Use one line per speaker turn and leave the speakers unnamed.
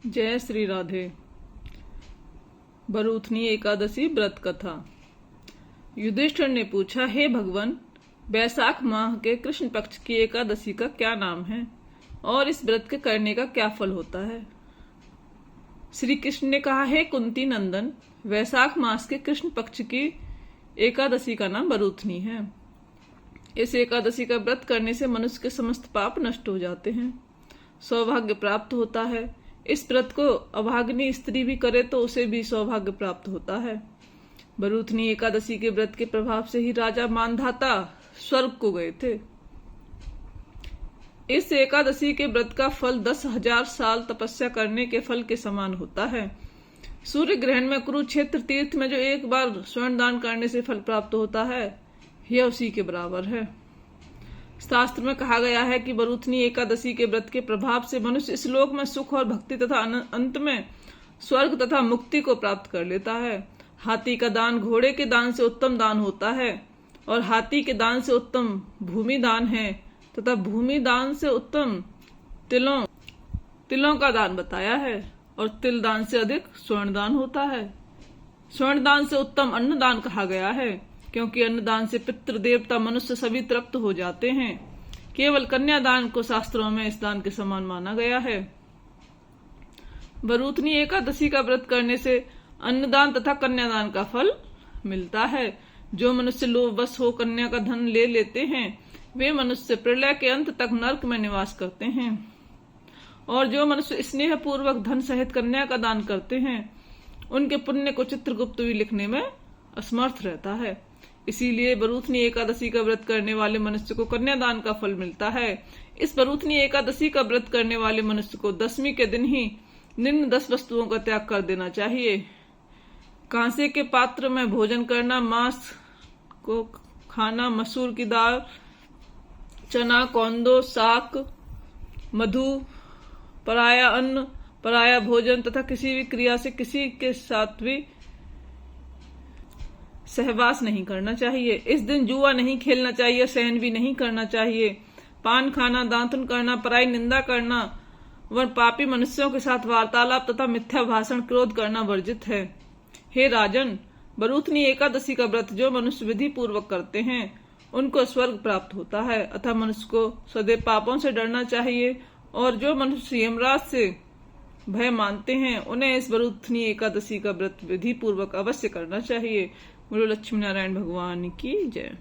जय श्री राधे। बरूथनी एकादशी व्रत कथा। युधिष्ठिर ने पूछा, हे भगवान, वैशाख माह के कृष्ण पक्ष की एकादशी का क्या नाम है और इस व्रत के करने का क्या फल होता है? श्री कृष्ण ने कहा, हे कुंती नंदन, वैशाख मास के कृष्ण पक्ष की एकादशी का नाम बरूथनी है। इस एकादशी का व्रत करने से मनुष्य के समस्त पाप नष्ट हो जाते हैं, सौभाग्य प्राप्त होता है। इस व्रत को अभागिनी स्त्री भी करे तो उसे भी सौभाग्य प्राप्त होता है। बरूथनी एकादशी के व्रत के प्रभाव से ही राजा मानधाता स्वर्ग को गए थे। इस एकादशी के व्रत का फल 10,000 साल तपस्या करने के फल के समान होता है। सूर्य ग्रहण में कुरुक्षेत्र तीर्थ में जो एक बार स्वर्ण दान करने से फल प्राप्त होता है, यह उसी के बराबर है। शास्त्र में कहा गया है कि बरूथनी एकादशी के व्रत के प्रभाव से मनुष्य इस लोक में सुख और भक्ति तथा अंत में स्वर्ग तथा मुक्ति को प्राप्त कर लेता है। हाथी का दान घोड़े के दान से उत्तम दान होता है और हाथी के दान से उत्तम भूमि दान है तथा भूमि दान से उत्तम तिलों का दान बताया है और तिल दान से अधिक स्वर्ण दान होता है। स्वर्ण दान से उत्तम अन्न दान कहा गया है, क्योंकि अन्नदान से पितृ देवता मनुष्य सभी तृप्त हो जाते हैं। केवल कन्यादान को शास्त्रों में इस दान के समान माना गया है। बरूथनी एकादशी का व्रत करने से अन्नदान तथा कन्यादान का फल मिलता है। जो मनुष्य लोभवश हो कन्या का धन ले लेते हैं, वे मनुष्य प्रलय के अंत तक नरक में निवास करते हैं, और जो मनुष्य स्नेह पूर्वक धन सहित कन्या का दान करते हैं, उनके पुण्य को चित्रगुप्त भी लिखने में असमर्थ रहता है। इसीलिए बरूथनी एकादशी का व्रत करने वाले मनुष्य को कन्यादान का फल मिलता है। इस बरूथनी एकादशी का व्रत करने वाले मनुष्य को दशमी के दिन ही निम्न 10 वस्तुओं का त्याग कर देना चाहिए। कांसे के पात्र में भोजन करना, मांस को खाना, मसूर की दाल, चना, कौंदो, शाक, मधु, पराया अन्न, पराया भोजन तथा किसी भी क्रिया से किसी के साथ भी सहवास नहीं करना चाहिए। इस दिन जुआ नहीं खेलना चाहिए, सहन भी नहीं करना चाहिए। पान खाना, दांतन करना, पराई निंदा करना व पापी मनुष्यों के साथ वार्तालाप तथा मिथ्या भाषण, क्रोध करना वर्जित है। हे राजन, बरूथनी एकादशी का व्रत जो मनुष्य विधि पूर्वक करते हैं, उनको स्वर्ग प्राप्त होता है। अतः मनुष्य को सदैव पापों से डरना चाहिए, और जो मनुष्य यमराज से भय मानते हैं, उन्हें इस बरूथनी एकादशी का व्रत विधि पूर्वक अवश्य करना चाहिए। बोलो लक्ष्मी नारायण भगवान की जय।